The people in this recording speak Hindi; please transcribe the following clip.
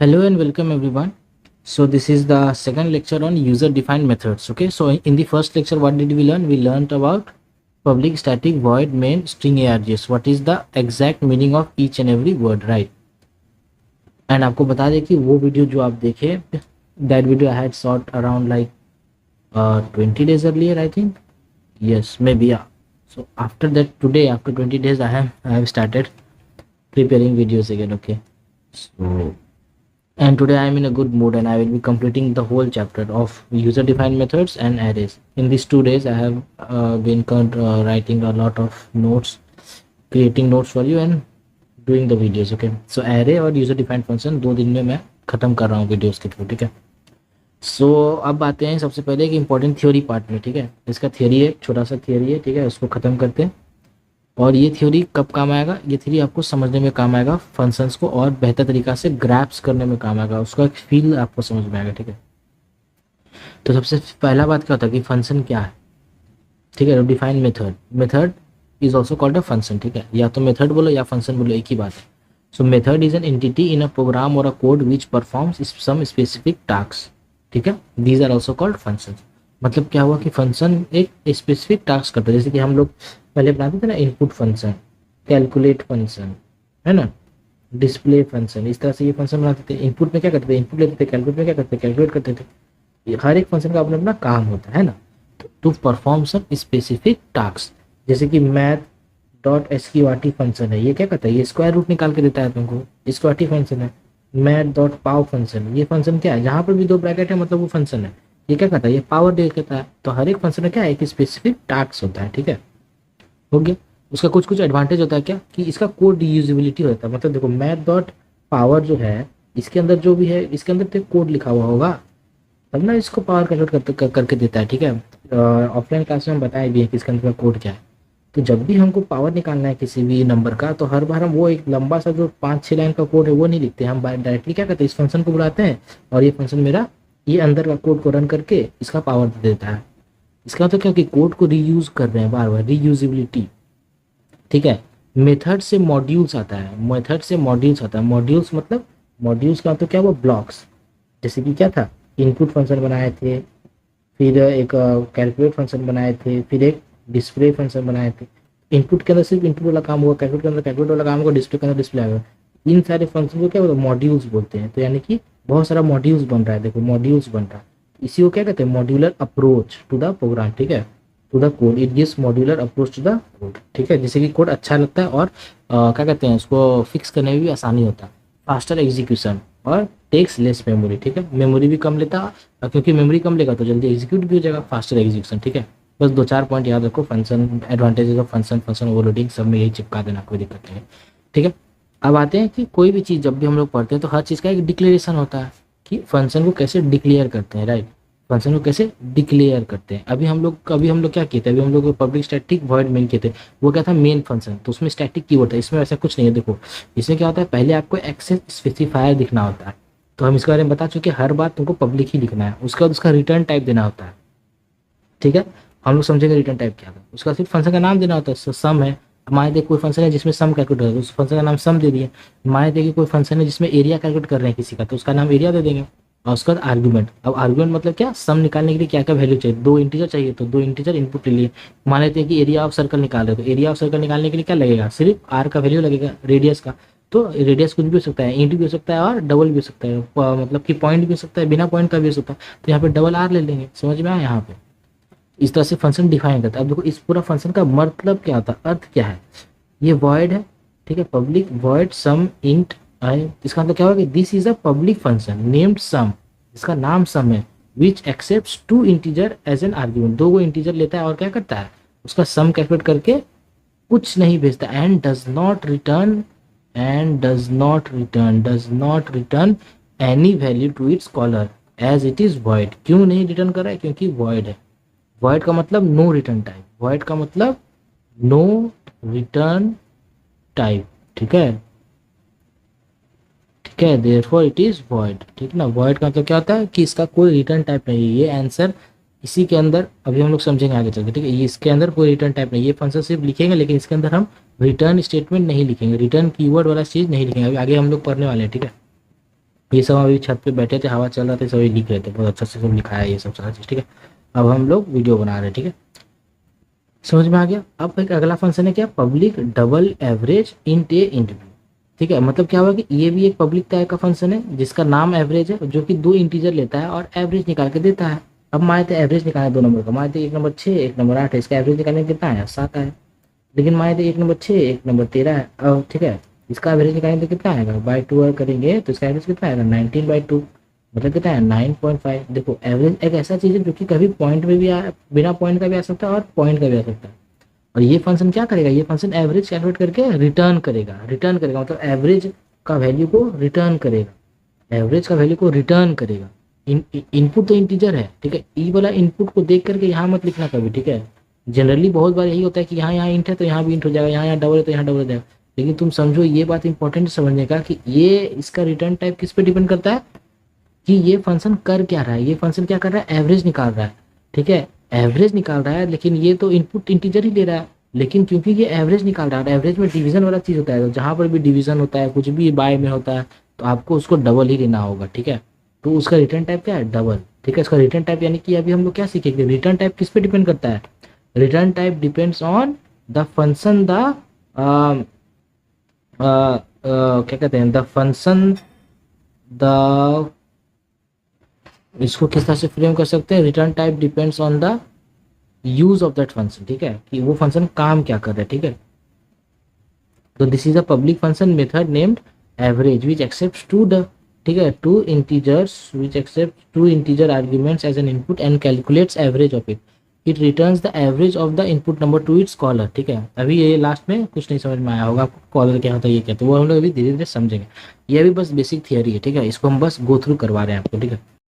Hello and welcome everyone. So this is the second lecture on user defined methods. Okay, so in the first lecture what did we learn? We learned about public static void main string args. What is the exact meaning of each and every word, right? And आपको बता दें कि वो वीडियो जो आप देखे, that video I had shot around like 20 days earlier, I think. Yes, maybe, yeah. So after that, today after 20 days I have started preparing videos again. Okay, so and today I am in a good mood and I will be completing the whole chapter of user defined methods and arrays. In these 2 days I have been writing a lot of notes, creating notes for you and doing the videos. Okay, so array और user defined function 2 दिन में मैं ख़त्म कर रहा हूँ वीडियोस के थ्रू. ठीक है, सो अब आते हैं सबसे पहले एक इम्पॉर्टेंट थ्योरी पार्ट में. ठीक है, इसका थ्योरी है, छोटा सा थ्योरी है. ठीक है, उसको ख़त्म करते हैं. और ये थ्योरी कब काम आएगा? ये थ्योरी आपको समझने में काम आएगा, फंक्शंस को और बेहतर तरीका से ग्रैप्स करने में काम आएगा, उसका एक फील आपको समझ में आएगा. ठीक है, तो सबसे पहला बात क्या होता है कि फंक्शन क्या है. ठीक है, define method. Method is also called a function. ठीक है, या तो मेथड बोलो या फंक्शन बोलो, एक ही बात है. So method is an entity in a program और a code which performs some specific task. ठीक है, these are also called function. मतलब क्या हुआ कि फंक्शन एक स्पेसिफिक टास्क करता है. जैसे कि हम लोग पहले बनाते थे ना, इनपुट फंक्शन, कैलकुलेट फंक्शन, है ना, डिस्प्ले फंक्शन, इस तरह से ये फंक्शन बनाते थे. इनपुट में क्या करते थे? इनपुट लेते थे. कैलकुलेट में क्या करते थे? कैलकुलेट करते थे. ये हर एक फंक्शन का अपना अपना काम होता है ना, to perform some specific task. जैसे कि मैथ डॉट एसक्यूआरटी फंक्शन है, ये क्या करता है? ये स्क्वायर रूट निकाल के देता है तुमको, स्क्वायरटी फंक्शन है. मैथ डॉट पाव फंक्शन, ये फंक्शन क्या है? जहाँ पर भी दो ब्रैकेट है मतलब वो फंक्शन है. ये क्या करता है? ये पावर दे देता है. तो हर एक फंक्शन में क्या है? एक स्पेसिफिक टास्क होता है. ठीक है, हो गया. उसका कुछ कुछ एडवांटेज होता है क्या कि इसका कोड रीयूजेबिलिटी होता है. मतलब देखो, मैथ डॉट पावर जो है, इसके अंदर जो भी है, इसके अंदर तो कोड लिखा हुआ होगा तब ना इसको पावर कन्वर्ट करके देता है. ठीक है, ऑफलाइन क्लास में हम बताए भी है कि इसके अंदर कोड क्या है. तो जब भी हमको पावर निकालना है किसी भी नंबर का, तो हर बार हम वो एक लंबा सा जो 5-6 लाइन का कोड है वो नहीं लिखते. हम डायरेक्टली क्या करते हैं? इस फंक्शन को बुलाते हैं और ये फंक्शन मेरा ये अंदर का कोड को रन करके इसका पावर दे देता है. इसका मतलब क्या कि कोड को रीयूज कर रहे हैं बार बार, रीयूजेबिलिटी. ठीक है, मेथड से मॉड्यूल्स आता है. मेथड से मॉड्यूल्स आता है. मॉड्यूल्स मतलब, मॉड्यूल्स का तो क्या वो ब्लॉक्स. जैसे कि क्या था, इनपुट फंक्शन बनाए थे, फिर एक कैलकुलेट फंक्शन बनाए थे, फिर एक डिस्प्ले फंक्शन बनाए थे. इनपुट के अंदर सिर्फ इनपुट वाला काम होगा, कैलकुलेट के अंदर कैलकुलेट वाला काम होगा, डिस्प्ले के अंदर डिस्प्ले आएगा. इन सारे फंक्शन को क्या बोलते हैं? मॉड्यूल्स बोलते हैं. तो यानी कि बहुत सारा मॉड्यूल्स बन रहा है. देखो, मॉड्यूल्स बन रहा है. इसी को क्या कहते हैं? Modular approach to the program. ठीक है, to the code. It gives modular approach to the code. ठीक है, जिससे कि कोड अच्छा लगता है और क्या कहते हैं, उसको फिक्स करने में भी आसानी होता है. फास्टर एग्जीक्यूशन और टेक्स लेस मेमोरी. ठीक है, मेमोरी भी कम लेता है, क्योंकि मेमोरी कम लेगा तो जल्दी एग्जीक्यूट भी हो जाएगा. Faster execution. ठीक है, बस 2-4 पॉइंट याद रखो. Function advantages of function, function overloading, सब में यही चिपका देना, कोई दिक्कत नहीं है. ठीक है, अब आते हैं कि कोई भी चीज़ जब भी हम लोग पढ़ते हैं तो हर चीज़ का एक डिक्लेरेशन होता है कि फंक्शन को कैसे डिक्लेयर करते हैं. राइट, फंक्शन को कैसे डिक्लेयर करते हैं. अभी हम लोग क्या किए थे? अभी हम लोग पब्लिक स्टैटिक वॉइड मेन किए थे. वो क्या था? Main function. तो उसमें स्टैटिक कीवर्ड था. इसमें ऐसा कुछ नहीं है. देखो, इसमें क्या होता है, पहले आपको एक्सेस स्पेसिफायर दिखना होता है. तो हम इसके बारे में बता चुके, हर बात तुमको पब्लिक ही लिखना है. उसके बाद उसका रिटर्न टाइप देना होता है. ठीक है, हम लोग समझेंगे रिटर्न टाइप क्या था. उसका सिर्फ फंक्शन का नाम देना होता है. सम है, मान देखिए कोई फंक्शन है जिसमें सम कैलकुलेट होता है, उस फंक्शन का नाम सम दे दिए. मान देखिए कोई फंक्शन है जिसमें एरिया कैलकुलेट कर रहे हैं किसी का, तो उसका नाम एरिया दे देंगे. और उसका बाद आर्ग्यूमेंट. अब आर्ग्यूमेंट मतलब क्या? सम निकालने के लिए क्या क्या वैल्यू चाहिए. 2 इंटीजर चाहिए तो 2 इंटीजर इनपुट ले लिए. मान लेते हैं कि एरिया ऑफ सर्कल निकाल रहे, तो एरिया ऑफ सर्कल निकालने के लिए क्या लगेगा? सिर्फ आर का वैल्यू लगेगा, रेडियस का. तो रेडियस कुछ भी हो सकता है, इंट भी हो सकता है और डबल भी हो सकता है. मतलब कि पॉइंट भी हो सकता है, बिना पॉइंट का भी हो सकता है. तो यहाँ पे डबल आर ले लेंगे. समझ में आया? यहाँ पे इस तरह से फंक्शन डिफाइन करता है. अब देखो, इस पूरा फंक्शन का मतलब क्या होता है, अर्थ क्या है. ये वॉइड है. ठीक है, पब्लिक वॉइड सम इंट है. इसका मतलब क्या होगा कि this is a public function named sum, इसका नाम सम है, which accepts 2 integer as an argument. 2 integer लेता है और क्या करता है? उसका सम कैलकुलेट करके कुछ नहीं भेजता. And does not return any value to its caller as it is void. क्यों नहीं रिटर्न कर रहा है? क्योंकि वॉइड है. वॉइड का मतलब नो रिटर्न टाइप. वॉइड का मतलब नो रिटर्न टाइप. ठीक है, ठीक है, देयरफॉर इट इज वॉइड. ठीक है ना, वॉइड का मतलब क्या होता है कि इसका कोई रिटर्न टाइप नहीं है. ये आंसर इसी के अंदर अभी हम लोग समझेंगे आगे चलकर. ठीक है, ये इसके अंदर कोई रिटर्न टाइप नहीं. ये फंक्शन सिर्फ लिखेंगे लेकिन इसके अंदर हम रिटर्न स्टेटमेंट नहीं लिखेंगे, रिटर्न कीवर्ड वाला चीज़ नहीं लिखेंगे. अभी आगे हम लोग पढ़ने वाले हैं. ठीक है, ये सब अभी छत पे बैठे थे, हवा चल रहा था, सभी लिख रहे थे, बहुत अच्छा से सब लिखा है ये सब सारा चीज़, ठीक है। अब हम लोग वीडियो बना रहे हैं, ठीक है, समझ में आ गया। अब एक अगला फंक्शन है क्या, पब्लिक डबल एवरेज इंट ए इंट बी, ठीक है। मतलब क्या हुआ कि ये भी एक पब्लिक टाइप का फंक्शन है जिसका नाम एवरेज है, जो कि दो इंटीजर लेता है और एवरेज निकाल के देता है। अब मान लेते एवरेज निकालना है दो नंबर का, मान लेते एक नंबर 6 एक नंबर 8 है, इसका एवरेज निकालने कितना है, 7 है। लेकिन मान लेते एक नंबर 6 एक नंबर 13 है, अब ठीक है, इसका एवरेज निकालेंगे तो कितना आएगा, बाई टू करेंगे तो इसका एवरेज कितना आएगा, 19/2, मतलब कितना है 9.5। देखो एवरेज एक ऐसा चीज़ है जो कि कभी पॉइंट में भी बिना पॉइंट का भी आ सकता है और पॉइंट का भी आ सकता है। और ये फंक्शन क्या करेगा, ये फंक्शन एवरेज कैलकुलेट करके रिटर्न करेगा, रिटर्न करेगा मतलब एवरेज का वैल्यू को रिटर्न करेगा, एवरेज का वैल्यू को रिटर्न करेगा। इनपुट तो इंटीजर है, ठीक है, ई वाला इनपुट को देख करके यहाँ मत लिखना कभी, ठीक है। जनरली बहुत बार यही होता है कि यहाँ यहाँ इंट है तो यहाँ भी इंट हो जाएगा, यहाँ यहाँ डबल है तो यहाँ डबल हो जाएगा। लेकिन तुम समझो ये बात इंपॉर्टेंट समझने का कि ये इसका रिटर्न टाइप किस पे डिपेंड करता है, कि ये फंक्शन कर क्या रहा है, ये फंक्शन क्या कर रहा है, एवरेज निकाल रहा है, ठीक है, एवरेज निकाल रहा है। लेकिन ये तो इनपुट इंटीजर ही ले रहा है, लेकिन क्योंकि ये एवरेज निकाल रहा है, एवरेज में डिवीजन वाला चीज़ होता है, तो जहाँ पर भी डिवीजन होता है, कुछ भी बाय में होता है, तो आपको उसको डबल ही लेना होगा, ठीक है। तो उसका रिटर्न टाइप क्या है, डबल, ठीक है। इसका रिटर्न टाइप यानी कि अभी हम लोग क्या सीखेंगे, रिटर्न टाइप किस पे डिपेंड करता है, return type depends on the function the क्या कहते हैं, द फंक्शन द, इसको किस तरह से फ्रेम कर सकते हैं, return type depends on the use of that function, ठीक है, कि वो फंक्शन काम क्या कर रहा है, ठीक है। तो this is a public function method named average which accepts two the, ठीक है, two integers which accept two integer arguments as an input and calculates average of it, it returns the average of the input number to its caller, ठीक है। अभी ये लास्ट में कुछ नहीं समझ में आया होगा आपको, कॉलर क्या होता है ये क्या, तो वो हम लोग अभी धीरे धीरे समझेंगे, ये अभी बस बेसिक थियरी है, ठीक है, इसको हम बस गो थ्रू करवा रहे हैं आपको, ठीक है।